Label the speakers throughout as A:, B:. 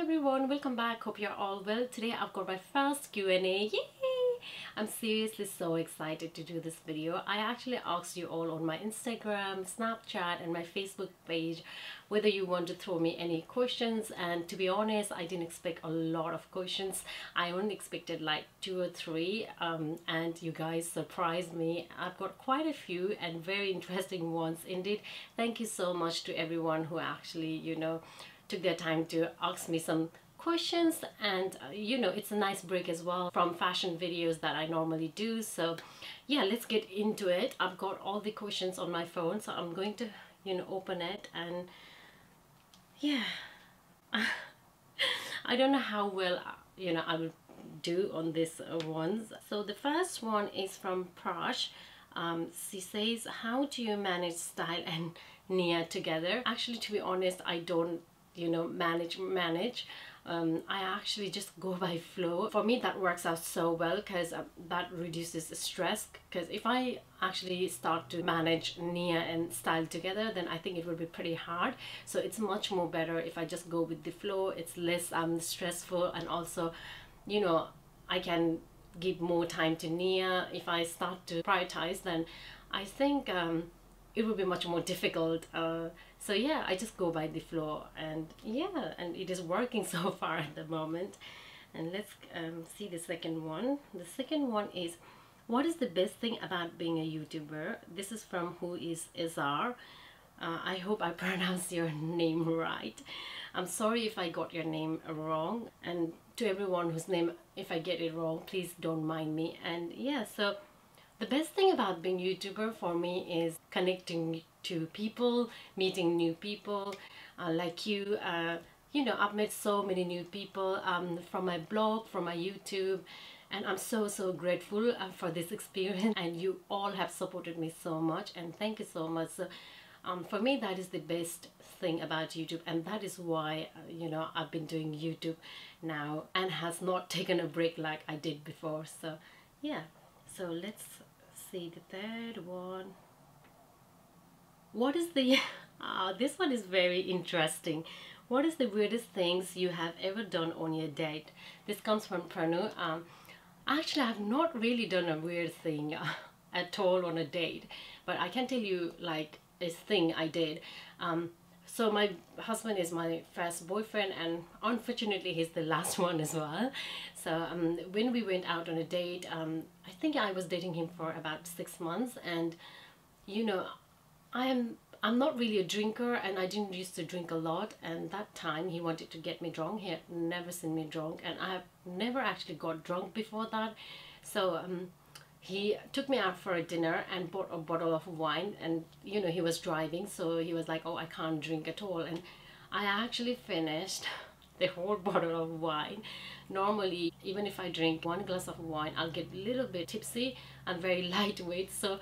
A: everyone, welcome back. Hope you're all well. Today I've got my first Q&A. Yay! I'm seriously so excited to do this video. I actually asked you all on my Instagram, Snapchat and my Facebook page whether you want to throw me any questions, and to be honest, I didn't expect a lot of questions. I only expected like 2 or 3 and you guys surprised me. I've got quite a few and very interesting ones indeed. Thank you so much to everyone who actually, took their time to ask me some questions, and it's a nice break as well from fashion videos that I normally do. So yeah, let's get into it. I've got all the questions on my phone, so I'm going to open it, and yeah, I don't know how well I will do on this ones. So the first one is from Prash. She says, how do you manage style and Nia together? Actually, to be honest, I don't manage. I actually just go by flow. For me, that works out so well because that reduces stress. Because if I actually start to manage Nia and style together, then I think it will be pretty hard. So it's much more better if I just go with the flow. It's less stressful, and also I can give more time to Nia. If I start to prioritize, then I think it will be much more difficult. So yeah, I just go by the flow, and yeah, and it is working so far at the moment. And let's see the second one. The second one is, what is the best thing about being a YouTuber? This is from Who is Izar. I hope I pronounced your name right. I'm sorry if I got your name wrong, and to everyone whose name, if I get it wrong, please don't mind me. And yeah, so the best thing about being YouTuber for me is connecting to people, meeting new people like you. I've met so many new people from my blog, from my YouTube, and I'm so grateful for this experience, and you all have supported me so much, and thank you so much. So for me, that is the best thing about YouTube, and that is why I've been doing YouTube now and has not taken a break like I did before. So yeah, so let's see the third one. What is the this one is very interesting. What is the weirdest things you have ever done on your date? This comes from Pranu. Actually, I have not really done a weird thing at all on a date, but I can tell you like a thing I did. So my husband is my first boyfriend, and unfortunately he's the last one as well. So when we went out on a date, I think I was dating him for about 6 months, and I'm not really a drinker, and I didn't used to drink a lot, and that time he wanted to get me drunk. He had never seen me drunk, and I have never actually got drunk before that. So he took me out for a dinner and bought a bottle of wine, and he was driving, so he was like, oh, I can't drink at all, and I actually finished the whole bottle of wine. Normally, even if I drink 1 glass of wine, I'll get a little bit tipsy and very lightweight. So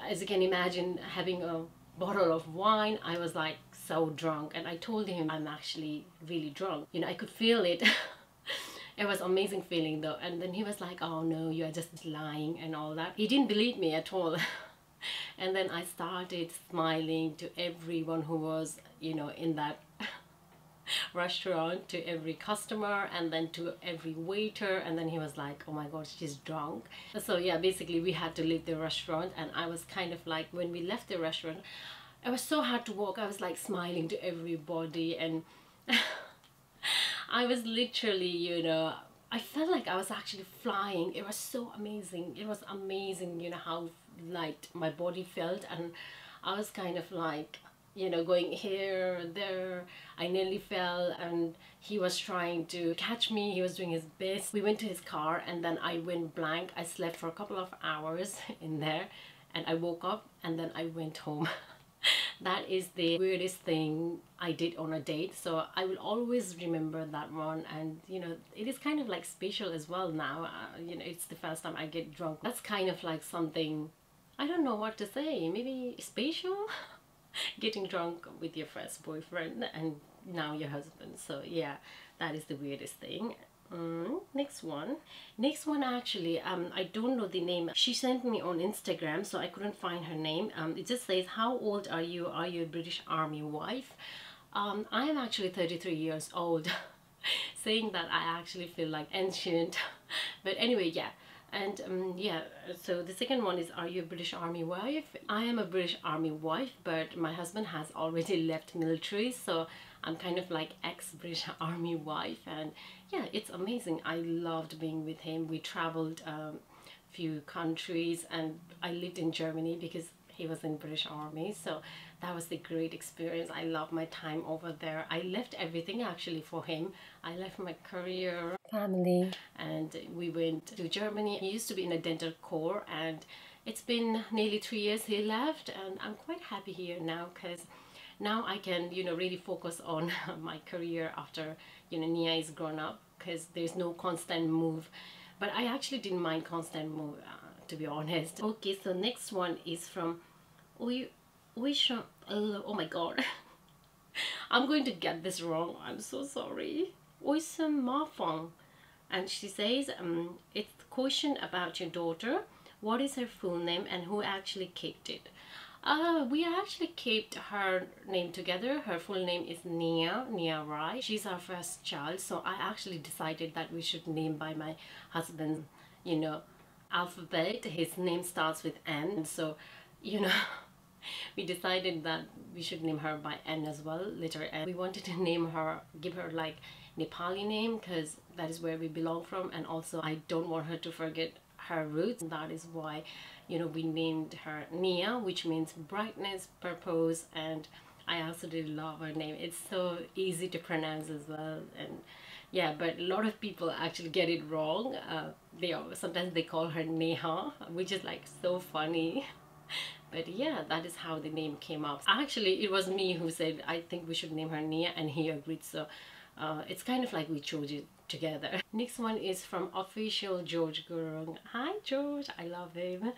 A: as you can imagine, having a bottle of wine, I was like so drunk, and I told him I'm actually really drunk. I could feel it. It was amazing feeling though. And then he was like, oh no, you are just lying and all that. He didn't believe me at all. And then I started smiling to everyone who was in that restaurant, to every customer, and then to every waiter. And then he was like, oh my god, she's drunk. So yeah, basically we had to leave the restaurant, and I was kind of like, when we left the restaurant, it was so hard to walk. I was like smiling to everybody, and I was literally, I felt like I was actually flying. It was so amazing. It was amazing, how light my body felt, and I was kind of like, going here, there. I nearly fell, and he was trying to catch me. He was doing his best. We went to his car, and then I went blank. I slept for a couple of hours in there, and I woke up, and then I went home. That is the weirdest thing I did on a date, so I will always remember that one. And it is kind of like special as well now. It's the first time I get drunk. That's kind of like something, I don't know what to say, maybe special. Getting drunk with your first boyfriend and now your husband. So yeah, that is the weirdest thing. Next one actually, I don't know the name. She sent me on Instagram, so I couldn't find her name. It just says, how old are you? Are you a British Army wife? I am actually 33 years old. Saying that I actually feel like ancient. But anyway, yeah. And yeah, so the second one is, are you a British Army wife? I am a British Army wife, but my husband has already left military, so I'm kind of like ex-British Army wife. And yeah, it's amazing. I loved being with him. We traveled few countries, and I lived in Germany because he was in British Army, so that was the great experience. I love my time over there. I left everything actually for him. I left my career, family, and we went to Germany. He used to be in a dental corps, and it's been nearly 3 years he left, and I'm quite happy here now because now I can, you know, really focus on my career after, you know, Nia is grown up, because there's no constant move. But I actually didn't mind constant move, to be honest. Okay, so next one is from Oisha. Oh my god. I'm going to get this wrong. I'm so sorry. Oisam Mafong. And she says, it's the question about your daughter. What is her full name and who actually kept it? We actually kept her name together. Her full name is Nia Rai. She's our first child, so I actually decided that we should name by my husband's, you know, alphabet. His name starts with N, so, you know, we decided that we should name her by N as well, letter N. We wanted to name her, give her like Nepali name, because that is where we belong from, and also I don't want her to forget her roots. That is why, you know, we named her Nia, which means brightness, purpose, and I absolutely love her name. It's so easy to pronounce as well. And yeah, but a lot of people actually get it wrong. Sometimes they call her Neha, which is like so funny. But yeah, that is how the name came up. Actually, it was me who said I think we should name her Nia, and he agreed. So it's kind of like we chose it together. Next one is from official George Gurung. Hi George, I love him.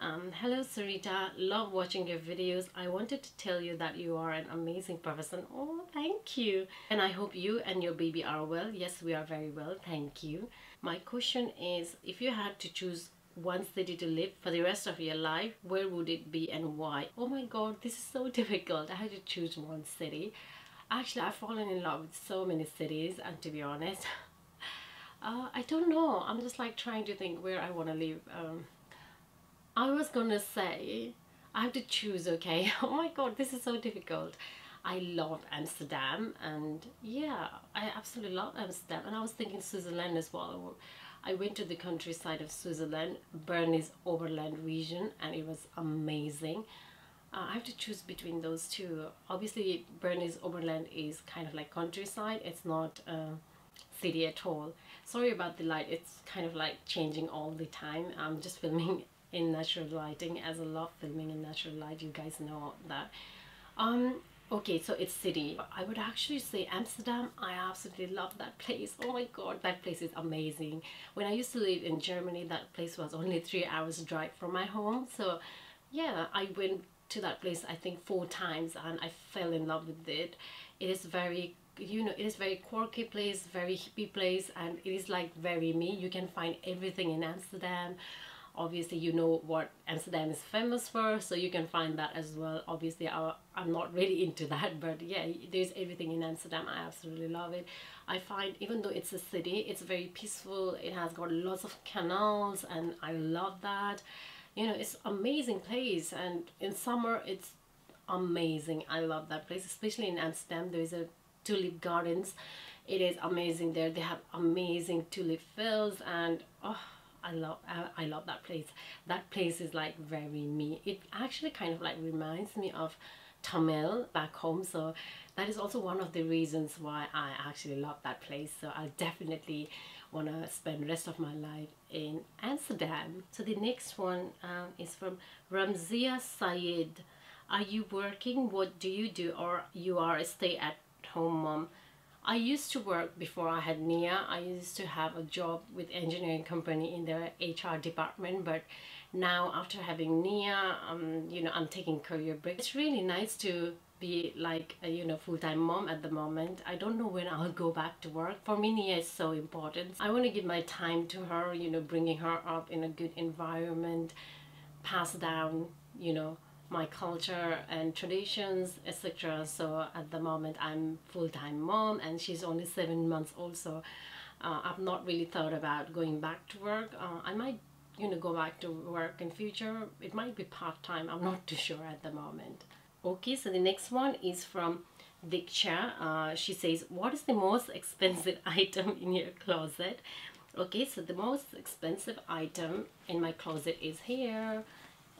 A: Hello Sarita, love watching your videos. I wanted to tell you that you are an amazing person. Oh, thank you. And I hope you and your baby are well. Yes, we are very well, thank you. My question is, if you had to choose one city to live for the rest of your life, where would it be and why? Oh my god, this is so difficult. I had to choose one city. Actually, I've fallen in love with so many cities, and to be honest, I don't know. I'm just like trying to think where I want to live. I was gonna say I have to choose, okay? Oh my god, this is so difficult. I love Amsterdam, and yeah, I absolutely love Amsterdam, and I was thinking Switzerland as well. I went to the countryside of Switzerland, Bernese Oberland region, and it was amazing. I have to choose between those two. Obviously, Bernese Oberland is kind of like countryside. It's not city at all. Sorry about the light. It's kind of like changing all the time. I'm just filming in natural lighting, as I love filming in natural light. You guys know that. Okay, so it's city. I would actually say Amsterdam. I absolutely love that place. Oh my god, that place is amazing. When I used to live in Germany, that place was only 3 hours drive from my home. So yeah, I went to that place I think 4 times, and I fell in love with it. It is very, you know, it is very quirky place, very hippie place, and it is like very me. You can find everything in Amsterdam. Obviously, you know what Amsterdam is famous for, so you can find that as well. Obviously, I'm not really into that, but yeah, there's everything in Amsterdam. I absolutely love it. I find even though it's a city, it's very peaceful. It has got lots of canals, and I love that. You know, it's amazing place, and in summer it's amazing. I love that place, especially in Amsterdam. There is a tulip gardens. It is amazing there. They have amazing tulip fields, and oh, I love that place. That place is like very me. It actually kind of like reminds me of Tamil back home, so that is also one of the reasons why I actually love that place. So I'll definitely want to spend the rest of my life in Amsterdam. So the next one is from Ramzia Sayed. Are you working? What do you do? Or you are a stay-at-home mom? I used to work before I had Nia. I used to have a job with engineering company in the HR department, but now after having Nia, you know, I'm taking career break. It's really nice to be like a, you know, full-time mom at the moment. I don't know when I'll go back to work. For me, Nia is so important. I want to give my time to her, you know, bringing her up in a good environment, pass down, you know, my culture and traditions, etc. So at the moment I'm full-time mom and she's only 7 months old, so I've not really thought about going back to work. I might, go back to work in future. It might be part-time, I'm not too sure at the moment. Okay, so the next one is from Diksha. She says, what is the most expensive item in your closet? Okay, so the most expensive item in my closet is here.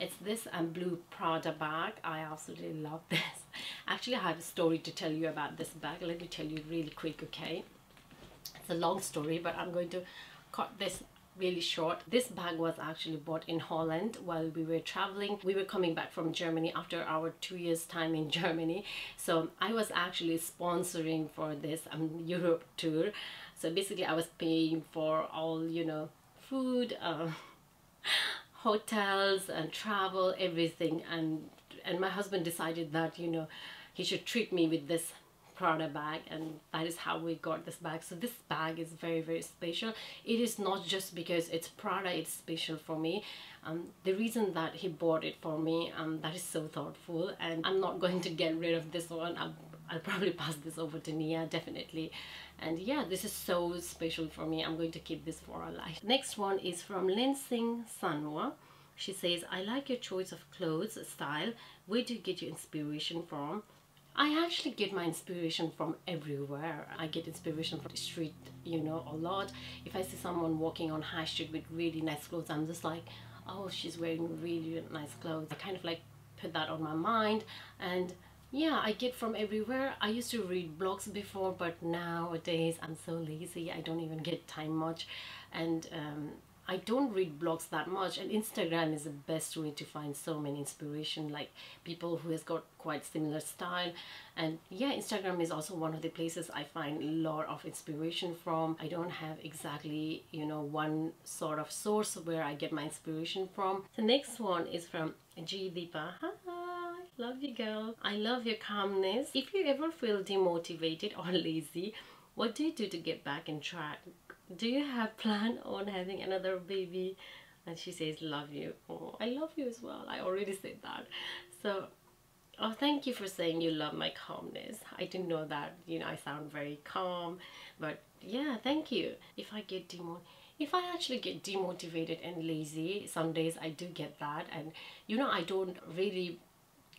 A: It's this blue Prada bag. I absolutely love this. Actually, I have a story to tell you about this bag. Let me tell you really quick, okay? It's a long story, but I'm going to cut this really short. This bag was actually bought in Holland while we were traveling. We were coming back from Germany after our 2 years time in Germany. So I was actually sponsoring for this Europe tour. So basically I was paying for all, food, hotels and travel, everything, and my husband decided that he should treat me with this Prada bag, and that is how we got this bag. So this bag is very, very special. It is not just because it's Prada, it's special for me. The reason that he bought it for me, that is so thoughtful, and I'm not going to get rid of this one. I'll probably pass this over to Nia, definitely. And yeah, this is so special for me. I'm going to keep this for our life. Next one is from Linsing Sanwa. She says, I like your choice of clothes style. Where do you get your inspiration from? I actually get my inspiration from everywhere. I get inspiration from the street, a lot. If I see someone walking on high street with really nice clothes, I'm just like, oh, she's wearing really nice clothes. I kind of like put that on my mind, and yeah, I get from everywhere. I used to read blogs before, but nowadays I'm so lazy. I don't even get time much, and I don't read blogs that much, and Instagram is the best way to find so many inspiration, like people who has got quite similar style. And yeah, Instagram is also one of the places I find a lot of inspiration from. I don't have exactly, one sort of source where I get my inspiration from. The next one is from G Deepa. Hi, love you girl. I love your calmness. If you ever feel demotivated or lazy, what do you do to get back in track? Do you have plan on having another baby? And she says, love you. Oh, I love you as well. I already said that. So, oh, thank you for saying you love my calmness. I didn't know that, I sound very calm, but yeah, thank you. If I actually get demotivated and lazy, some days I do get that, and I don't really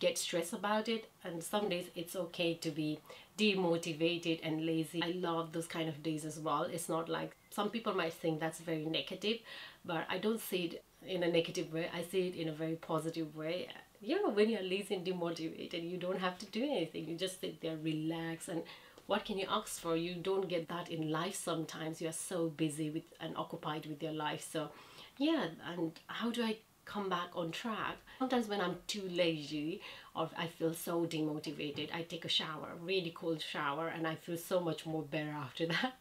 A: get stressed about it, and some days it's okay to be demotivated and lazy. I love those kind of days as well. It's not like some people might think that's very negative, but I don't see it in a negative way. I see it in a very positive way. When you're lazy and demotivated, you don't have to do anything. You just sit there, relax, and what can you ask for? You don't get that in life sometimes. You are so busy with and occupied with your life. So yeah, and how do I come back on track? Sometimes when I'm too lazy or I feel so demotivated, I take a shower, a really cold shower, and I feel so much more better after that.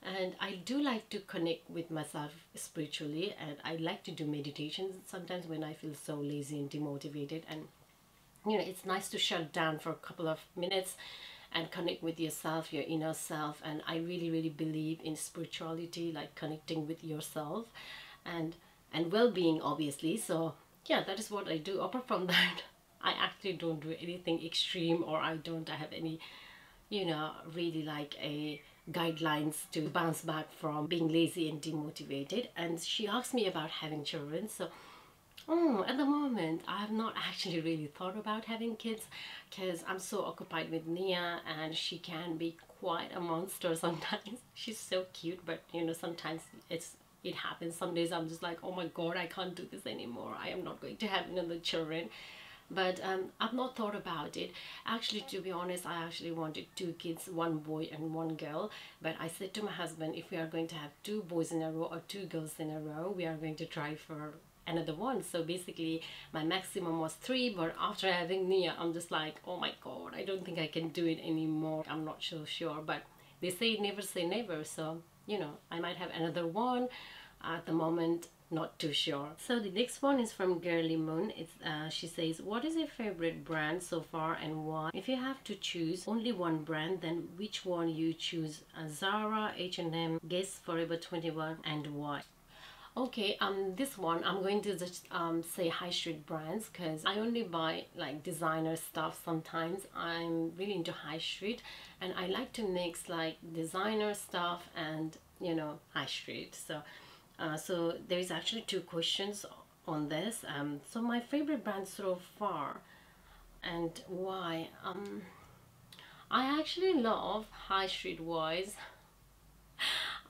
A: And I do like to connect with myself spiritually, and I like to do meditations sometimes when I feel so lazy and demotivated. And it's nice to shut down for a couple of minutes and connect with yourself, your inner self. And I really, really believe in spirituality, like connecting with yourself and well-being, obviously. So yeah, that is what I do. Apart from that, I actually don't do anything extreme, or I have any really like a guidelines to bounce back from being lazy and demotivated. And she asked me about having children. So at the moment I have not actually really thought about having kids, because I'm so occupied with Nia, and she can be quite a monster sometimes. She's so cute, but sometimes it happens. Some days I'm just like, oh my god, I can't do this anymore. I am not going to have another children. But I've not thought about it. Actually, to be honest, I actually wanted 2 kids, 1 boy and 1 girl. But I said to my husband, if we are going to have 2 boys in a row or 2 girls in a row, we are going to try for another one. So basically my maximum was 3, but after having Nia, I'm just like, oh my god, I don't think I can do it anymore. I'm not so sure, but they say never say never. So I might have another one. At the moment, not too sure. So the next one is from Girly Moon. She says, what is your favorite brand so far and why? If you have to choose only one brand, then which one you choose? Zara, H&M, Guess, Forever 21, and why? Okay, this one I'm going to just say high street brands because I only buy like designer stuff sometimes. I'm really into high street and I like to mix like designer stuff and high street. So there is actually two questions on this. So my favorite brand so far and why. I actually love high street wise.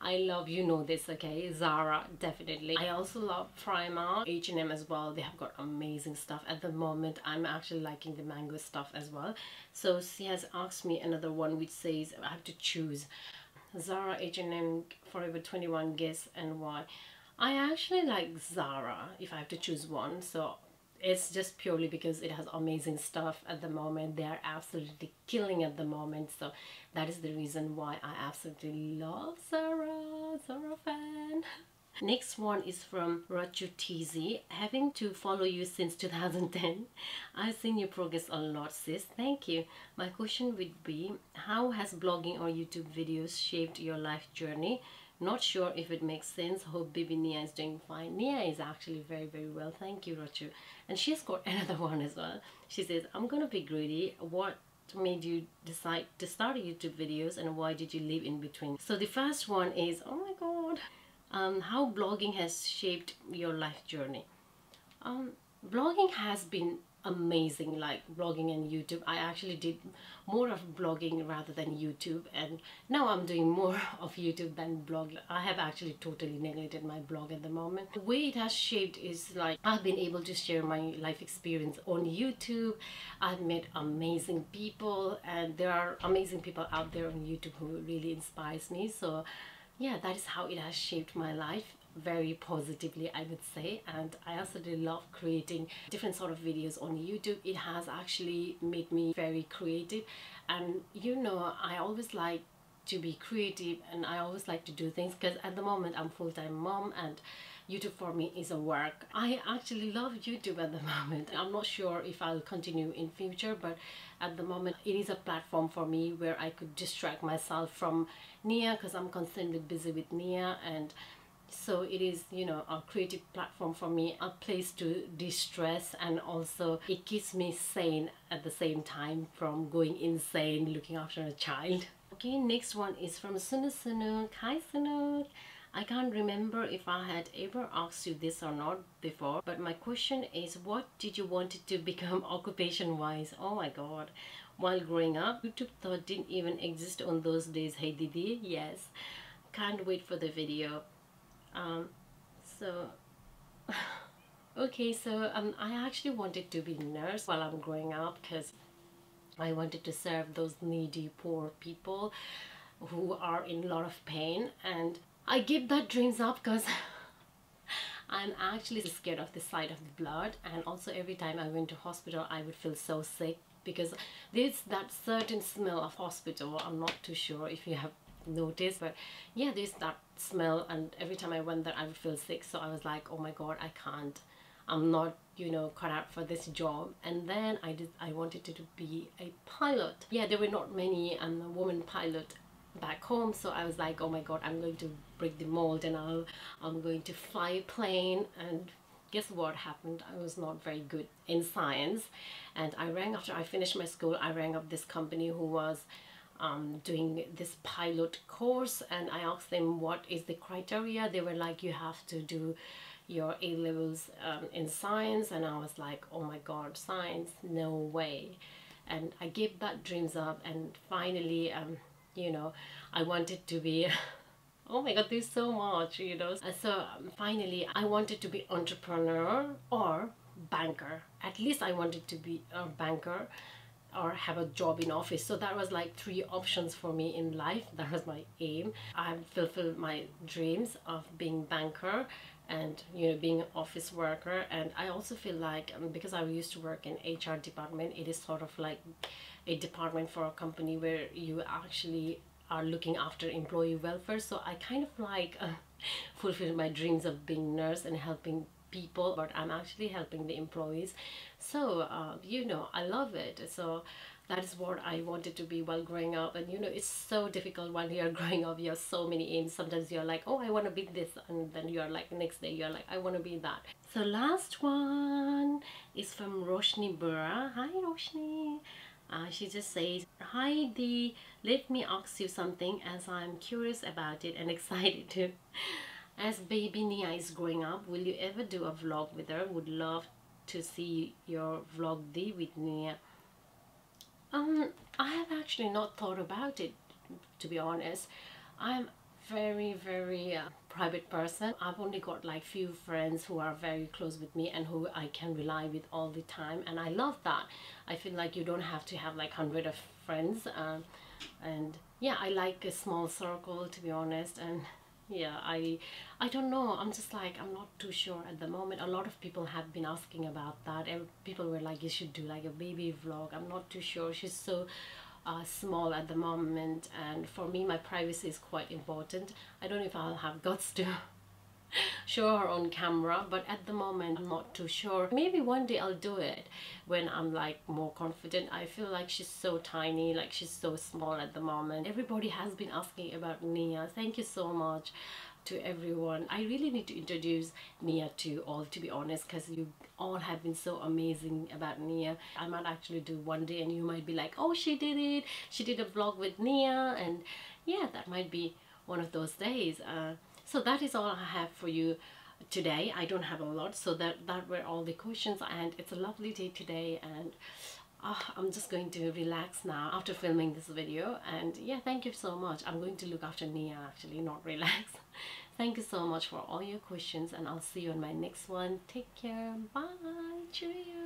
A: I love, this, okay, Zara, definitely. I also love Primark, H&M as well. They have got amazing stuff at the moment. I'm actually liking the mango stuff as well. So she has asked me another one which says I have to choose Zara, H&M, Forever 21, Guess, and why. I actually like Zara if I have to choose one. So it's just purely because it has amazing stuff at the moment. They are absolutely killing at the moment, so that is the reason why I absolutely love Zara fan. Next one is from Rachu TZ. Having to follow you since 2010. I've seen your progress a lot, sis. Thank you. My question would be, how has blogging or YouTube videos shaped your life journey? Not sure if it makes sense. Hope baby Nia is doing fine. Nia is actually very, very well. Thank you, Rachu. And she's got another one as well. She says, I'm gonna be greedy. What made you decide to start YouTube videos and why did you leave in between? So the first one is, oh my god, how blogging has shaped your life journey. Blogging has been amazing, like blogging and YouTube. I actually did more of blogging rather than YouTube, and now I'm doing more of YouTube than blog. I have actually totally neglected my blog at the moment. The way it has shaped is like I've been able to share my life experience on YouTube. I've met amazing people, and there are amazing people out there on YouTube who really inspires me. So yeah, that is how it has shaped my life very positively, I would say. And I also do love creating different sort of videos on YouTube. It has actually made me very creative, and I always like to be creative and I always like to do things because at the moment I'm full-time mom and YouTube for me is a work. I actually love YouTube at the moment. I'm not sure if I'll continue in future, but at the moment it is a platform for me where I could distract myself from Nia because I'm constantly busy with Nia, and so it is a creative platform for me, a place to de-stress, and also it keeps me sane at the same time from going insane looking after a child. Okay, next one is from Sunuk. Hi Sunuk. I can't remember if I had ever asked you this or not before, but my question is, what did you want to become occupation wise? Oh my god, while growing up. YouTube thought didn't even exist on those days. Hey Didi. Yes, can't wait for the video. So okay, so I actually wanted to be a nurse while I'm growing up because I wanted to serve those needy poor people who are in a lot of pain, and I gave that dreams up because I'm actually scared of the sight of the blood, and also every time I went to hospital I would feel so sick because there's that certain smell of hospital. I'm not too sure if you have noticed, but yeah, there's that smell, and every time I went there I would feel sick. So I was like, oh my god, I can't, I'm not cut out for this job. And then I wanted to be a pilot. Yeah, there were not many woman pilot back home, so I was like, oh my god, I'm going to break the mold and I'm going to fly a plane. And guess what happened? I was not very good in science, and after I finished my school, I rang up this company who was doing this pilot course, and I asked them what is the criteria. They were like, you have to do your A-levels in science, and I was like, oh my god, science, no way. And I gave that dreams up, and finally I wanted to be oh my god, there's so much, so finally I wanted to be entrepreneur or banker. At least I wanted to be a banker or have a job in office. So that was like 3 options for me in life. That was my aim. I fulfilled my dreams of being banker and being an office worker. And I also feel like because I used to work in HR department, it is sort of like a department for a company where you actually are looking after employee welfare. So I kind of like fulfill my dreams of being nurse and helping people, but I'm actually helping the employees. So I love it. So that is what I wanted to be while growing up. And you know, it's so difficult while you're growing up. You have so many aims. Sometimes you're like, oh, I want to be this, and then you're like, next day you're like, I want to be that. So last one is from Roshni Bura. Hi Roshni. She just says, hi Dee, let me ask you something as I'm curious about it and excited too. As baby Nia is growing up, will you ever do a vlog with her? Would love to see your vlog Dee with Nia. I have actually not thought about it, to be honest. I'm very private person. I've only got like few friends who are very close with me and who I can rely with all the time, and I love that. I feel like you don't have to have like 100 of friends, and yeah, I like a small circle, to be honest. And yeah, I don't know, I'm just like, I'm not too sure at the moment. A lot of people have been asking about that, and people were like, you should do like a baby vlog. I'm not too sure. She's so small at the moment, and for me my privacy is quite important. I don't know if I'll have guts to show her on camera, but at the moment I'm not too sure. Maybe one day I'll do it when I'm like more confident. I feel like she's so tiny, like she's so small at the moment. Everybody has been asking about Nia. Thank you so much to everyone. I really need to introduce Nia to you all, to be honest, because you all have been so amazing about Nia. I might actually do one day and you might be like, oh, she did it, she did a vlog with Nia, and yeah, that might be one of those days. So that is all I have for you today. I don't have a lot, so that were all the questions, and it's a lovely day today, and I'm just going to relax now after filming this video. And yeah, thank you so much. I'm going to look after Nia actually, not relax. Thank you so much for all your questions, and I'll see you on my next one. Take care. Bye. Cheerio.